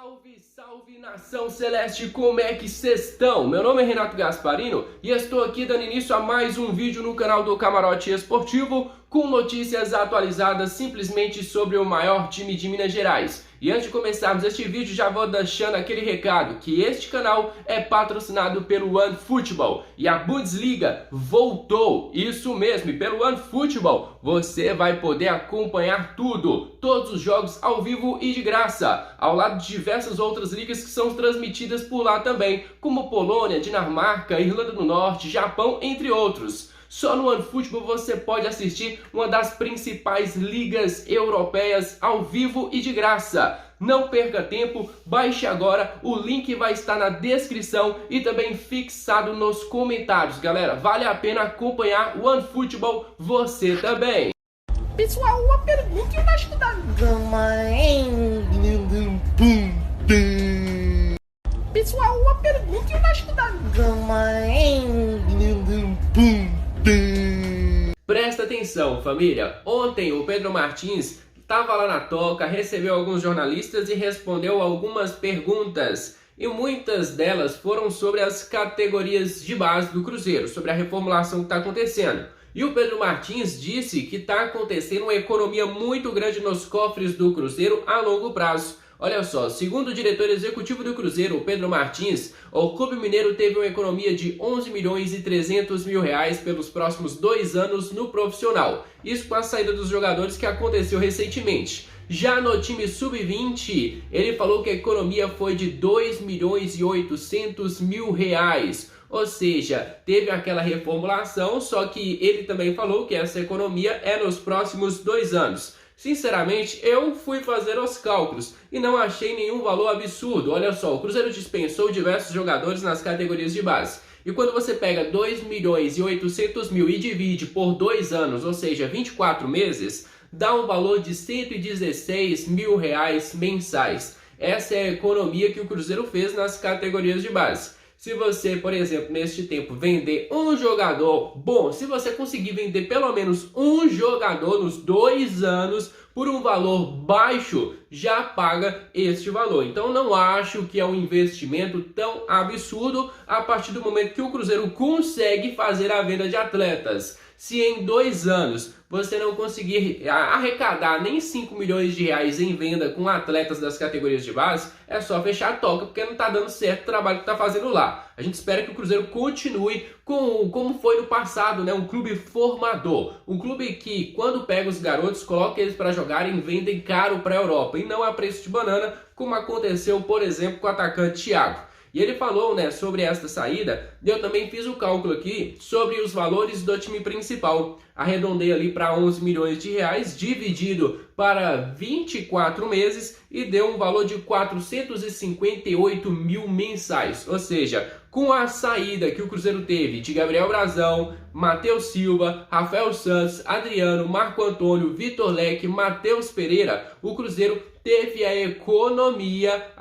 Salve, salve nação celeste, como é que cês estão? Meu nome é Renato Gasparino e estou aqui dando início a mais um vídeo no canal do Camarote Esportivo com notícias atualizadas simplesmente sobre o maior time de Minas Gerais. E antes de começarmos este vídeo, já vou deixando aquele recado que este canal é patrocinado pelo OneFootball e a Bundesliga voltou, isso mesmo, e pelo OneFootball você vai poder acompanhar tudo, todos os jogos ao vivo e de graça, ao lado de diversas outras ligas que são transmitidas por lá também, como Polônia, Dinamarca, Irlanda do Norte, Japão, entre outros. Só no OneFootball você pode assistir uma das principais ligas europeias ao vivo e de graça. Não perca tempo, baixe agora, o link vai estar na descrição e também fixado nos comentários. Galera, vale a pena acompanhar o OneFootball você também. Pessoal, uma pergunta e uma ajuda. Pessoal, uma pergunta e uma ajuda. Presta atenção, família. Ontem o Pedro Martins estava lá na toca, recebeu alguns jornalistas e respondeu algumas perguntas. E muitas delas foram sobre as categorias de base do Cruzeiro, sobre a reformulação que está acontecendo. E o Pedro Martins disse que está acontecendo uma economia muito grande nos cofres do Cruzeiro a longo prazo. Olha só, segundo o diretor executivo do Cruzeiro, o Pedro Martins, o Clube Mineiro teve uma economia de 11 milhões e 300 mil reais pelos próximos 2 anos no profissional. Isso com a saída dos jogadores que aconteceu recentemente. Já no time sub-20, ele falou que a economia foi de 2 milhões e 800 mil reais. Ou seja, teve aquela reformulação, só que ele também falou que essa economia é nos próximos 2 anos. Sinceramente, eu fui fazer os cálculos e não achei nenhum valor absurdo. Olha só, o Cruzeiro dispensou diversos jogadores nas categorias de base. E quando você pega 2 milhões e 800 mil e divide por 2 anos, ou seja, 24 meses, dá um valor de 116 mil reais mensais. Essa é a economia que o Cruzeiro fez nas categorias de base. Se você, por exemplo, neste tempo vender um jogador, bom, se você conseguir vender pelo menos um jogador nos 2 anos por um valor baixo, já paga este valor. Então não acho que é um investimento tão absurdo a partir do momento que o Cruzeiro consegue fazer a venda de atletas. Se em 2 anos você não conseguir arrecadar nem 5 milhões de reais em venda com atletas das categorias de base, é só fechar a toca, porque não está dando certo o trabalho que está fazendo lá. A gente espera que o Cruzeiro continue como foi no passado, né? Um clube formador. Um clube que, quando pega os garotos, coloca eles para jogarem e vendem caro para a Europa. E não a preço de banana, como aconteceu, por exemplo, com o atacante Thiago. E ele falou, né, sobre esta saída, e eu também fiz o cálculo aqui sobre os valores do time principal. Arredondei ali para 11 milhões de reais, dividido para 24 meses e deu um valor de 458 mil mensais. Ou seja, com a saída que o Cruzeiro teve de Gabriel Brazão, Matheus Silva, Rafael Santos, Adriano, Marco Antônio, Vitor Leque, Matheus Pereira, o Cruzeiro teve a economia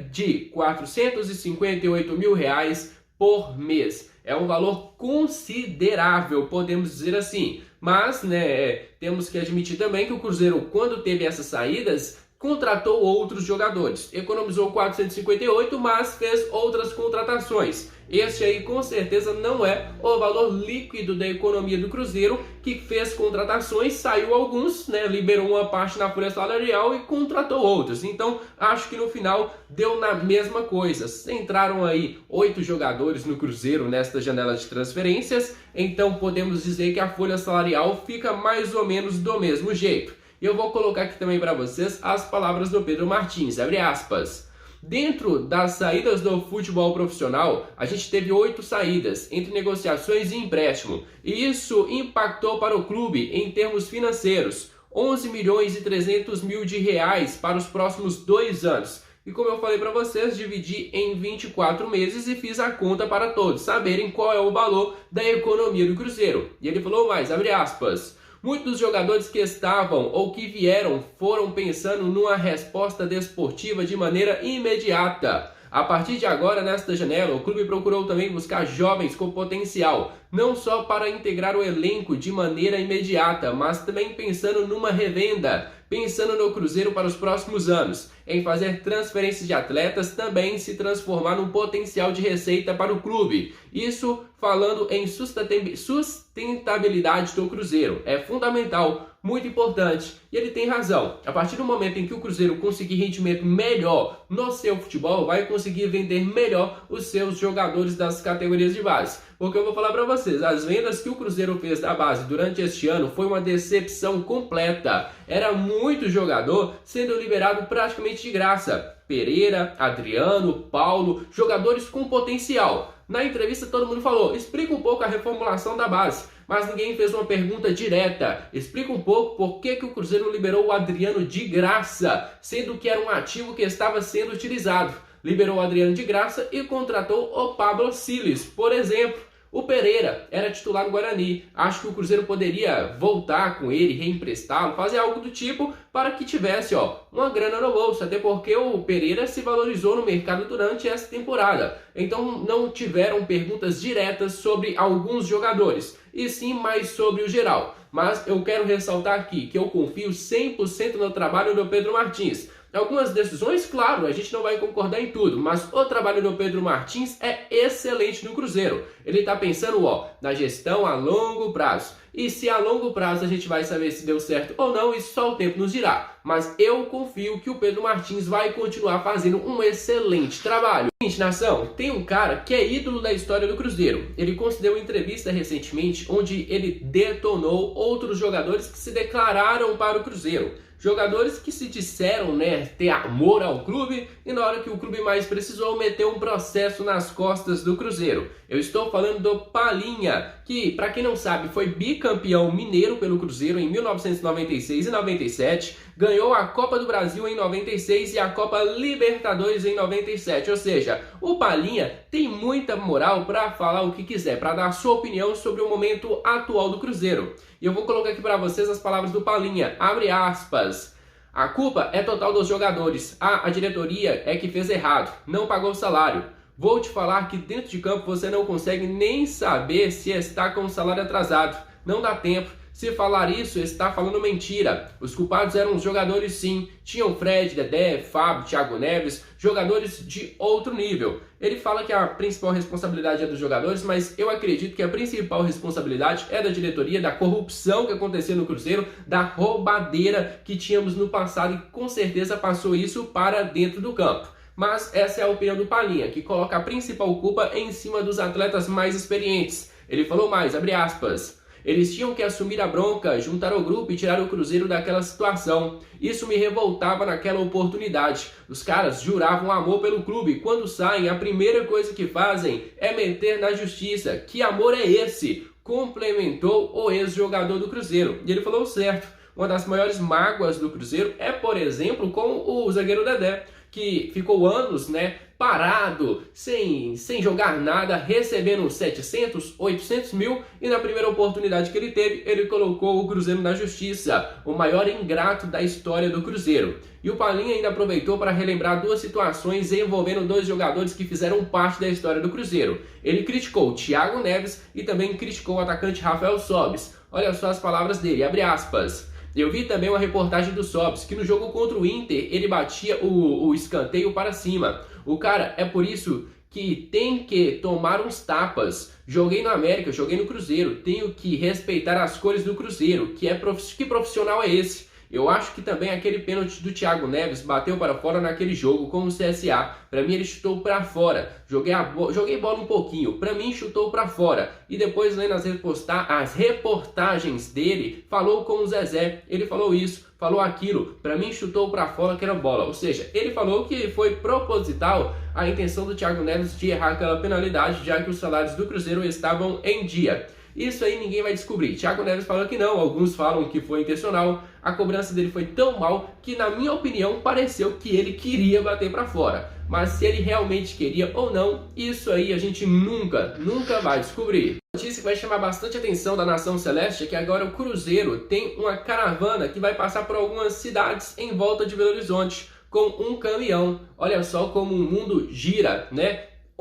de 458 mil reais por mês. É um valor considerável, podemos dizer assim. Mas, né, temos que admitir também que o Cruzeiro, quando teve essas saídas, contratou outros jogadores. Economizou 458, mas fez outras contratações. Este aí com certeza não é o valor líquido da economia do Cruzeiro, que fez contratações, saiu alguns, né, liberou uma parte na folha salarial e contratou outros. Então acho que no final deu na mesma coisa. Entraram aí 8 jogadores no Cruzeiro nesta janela de transferências, então podemos dizer que a folha salarial fica mais ou menos do mesmo jeito. E eu vou colocar aqui também para vocês as palavras do Pedro Martins, abre aspas. Dentro das saídas do futebol profissional, a gente teve 8 saídas, entre negociações e empréstimo. E isso impactou para o clube em termos financeiros, 11 milhões e 300 mil de reais para os próximos 2 anos. E como eu falei para vocês, dividi em 24 meses e fiz a conta para todos saberem qual é o valor da economia do Cruzeiro. E ele falou mais, abre aspas. Muitos dos jogadores que estavam ou que vieram foram pensando numa resposta desportiva de maneira imediata. A partir de agora, nesta janela, o clube procurou também buscar jovens com potencial, não só para integrar o elenco de maneira imediata, mas também pensando numa revenda. pensando no Cruzeiro para os próximos anos, em fazer transferências de atletas, também se transformar num potencial de receita para o clube. Isso falando em sustentabilidade do Cruzeiro. É fundamental, muito importante, e ele tem razão. A partir do momento em que o Cruzeiro conseguir rendimento melhor no seu futebol, vai conseguir vender melhor os seus jogadores das categorias de base. Porque eu vou falar para vocês, as vendas que o Cruzeiro fez da base durante este ano foi uma decepção completa. Era muito jogador sendo liberado praticamente de graça. Pereira, Adriano, Paulo, jogadores com potencial. Na entrevista todo mundo falou, explica um pouco a reformulação da base, mas ninguém fez uma pergunta direta. Explica um pouco por que o Cruzeiro liberou o Adriano de graça, sendo que era um ativo que estava sendo utilizado. Liberou o Adriano de graça e contratou o Pablo Siles, por exemplo. O Pereira era titular no Guarani. Acho que o Cruzeiro poderia voltar com ele, reemprestá-lo, fazer algo do tipo para que tivesse uma grana no bolso. Até porque o Pereira se valorizou no mercado durante essa temporada. Então não tiveram perguntas diretas sobre alguns jogadores, e sim mais sobre o geral. Mas eu quero ressaltar aqui que eu confio 100% no trabalho do Pedro Martins. Algumas decisões, claro, a gente não vai concordar em tudo, mas o trabalho do Pedro Martins é excelente no Cruzeiro. Ele está pensando, na gestão a longo prazo. E se a longo prazo a gente vai saber se deu certo ou não, isso só o tempo nos dirá. Mas eu confio que o Pedro Martins vai continuar fazendo um excelente trabalho. Gente, nação, tem um cara que é ídolo da história do Cruzeiro. Ele concedeu uma entrevista recentemente onde ele detonou outros jogadores que se declararam para o Cruzeiro. Jogadores que se disseram, ter amor ao clube e na hora que o clube mais precisou, meteu um processo nas costas do Cruzeiro. Eu estou falando do Palhinha, que, para quem não sabe, foi bicampeão mineiro pelo Cruzeiro em 1996 e 97, ganhou a Copa do Brasil em 96 e a Copa Libertadores em 97. Ou seja, o Palhinha tem muita moral para falar o que quiser, para dar a sua opinião sobre o momento atual do Cruzeiro. E eu vou colocar aqui para vocês as palavras do Palhinha, abre aspas. A culpa é total dos jogadores. A diretoria é que fez errado, não pagou o salário. Vou te falar que dentro de campo você não consegue nem saber se está com o salário atrasado. Não dá tempo. Se falar isso, está falando mentira. Os culpados eram os jogadores sim. Tinham Fred, Dedé, Fábio, Thiago Neves, jogadores de outro nível. Ele fala que a principal responsabilidade é dos jogadores, mas eu acredito que a principal responsabilidade é da diretoria, da corrupção que acontecia no Cruzeiro, da roubadeira que tínhamos no passado e com certeza passou isso para dentro do campo. Mas essa é a opinião do Palhinha, que coloca a principal culpa em cima dos atletas mais experientes. Ele falou mais, abre aspas. Eles tinham que assumir a bronca, juntar o grupo e tirar o Cruzeiro daquela situação. Isso me revoltava naquela oportunidade. Os caras juravam amor pelo clube. Quando saem, a primeira coisa que fazem é meter na justiça. Que amor é esse? Complementou o ex-jogador do Cruzeiro. E ele falou certo. Uma das maiores mágoas do Cruzeiro é, por exemplo, com o zagueiro Dedé, que ficou anos, parado, sem jogar nada, recebendo 700, 800 mil, e na primeira oportunidade que ele teve, ele colocou o Cruzeiro na justiça, o maior ingrato da história do Cruzeiro. E o Palhinha ainda aproveitou para relembrar duas situações envolvendo dois jogadores que fizeram parte da história do Cruzeiro. Ele criticou o Thiago Neves e também criticou o atacante Rafael Sobis. Olha só as palavras dele, abre aspas. Eu vi também uma reportagem do Sobis, que no jogo contra o Inter, ele batia o escanteio para cima. O cara, é por isso que tem que tomar uns tapas. Joguei no América, joguei no Cruzeiro, tenho que respeitar as cores do Cruzeiro. Que profissional é esse? Eu acho que também aquele pênalti do Thiago Neves bateu para fora naquele jogo com o CSA. Para mim ele chutou para fora. Joguei bola um pouquinho. Para mim chutou para fora. E depois lendo as reportagens dele, falou com o Zezé. Ele falou isso, falou aquilo. Para mim chutou para fora que era bola. Ou seja, ele falou que foi proposital a intenção do Thiago Neves de errar aquela penalidade, já que os salários do Cruzeiro estavam em dia. Isso aí ninguém vai descobrir. Thiago Neves falou que não, alguns falam que foi intencional. A cobrança dele foi tão mal que, na minha opinião, pareceu que ele queria bater para fora. Mas se ele realmente queria ou não, isso aí a gente nunca vai descobrir. A notícia que vai chamar bastante atenção da Nação Celeste é que agora o Cruzeiro tem uma caravana que vai passar por algumas cidades em volta de Belo Horizonte com um caminhão. Olha só como o mundo gira,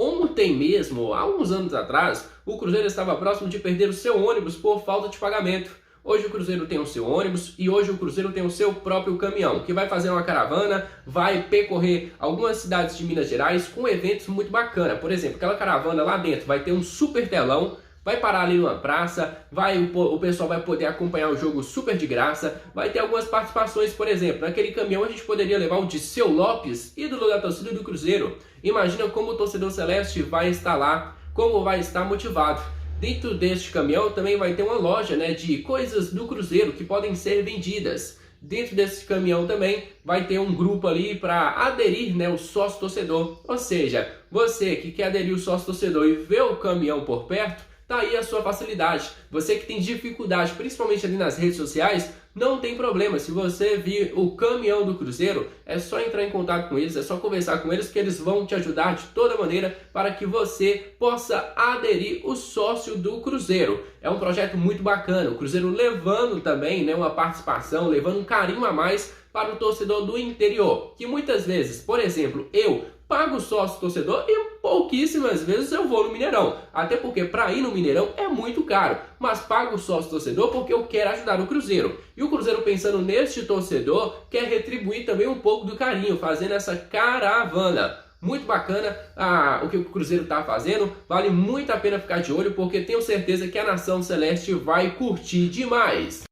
Ontem mesmo, há uns anos atrás, o Cruzeiro estava próximo de perder o seu ônibus por falta de pagamento. Hoje o Cruzeiro tem o seu ônibus e hoje o Cruzeiro tem o seu próprio caminhão, que vai fazer uma caravana, vai percorrer algumas cidades de Minas Gerais com eventos muito bacanas. Por exemplo, aquela caravana lá dentro vai ter um super telão, vai parar ali numa praça, o pessoal vai poder acompanhar o jogo super de graça, vai ter algumas participações, por exemplo, naquele caminhão a gente poderia levar o Dirceu Lopes, ídolo da torcida do Cruzeiro. Imagina como o torcedor celeste vai estar lá, como vai estar motivado. Dentro deste caminhão também vai ter uma loja, né, de coisas do Cruzeiro que podem ser vendidas. Dentro desse caminhão também vai ter um grupo ali para aderir, né, o sócio torcedor. Ou seja, você que quer aderir o sócio torcedor e ver o caminhão por perto, tá aí a sua facilidade. Você que tem dificuldade, principalmente ali nas redes sociais, não tem problema. Se você vir o caminhão do Cruzeiro, é só entrar em contato com eles, é só conversar com eles que eles vão te ajudar de toda maneira para que você possa aderir o sócio do Cruzeiro. É um projeto muito bacana. O Cruzeiro levando também, né, uma participação, levando um carinho a mais para o torcedor do interior. Que muitas vezes, por exemplo, eu pago sócio torcedor e pouquíssimas vezes eu vou no Mineirão. Até porque para ir no Mineirão é muito caro. Mas pago sócio torcedor porque eu quero ajudar o Cruzeiro. E o Cruzeiro, pensando neste torcedor, quer retribuir também um pouco do carinho, fazendo essa caravana. Muito bacana o que o Cruzeiro está fazendo. Vale muito a pena ficar de olho, porque tenho certeza que a Nação Celeste vai curtir demais.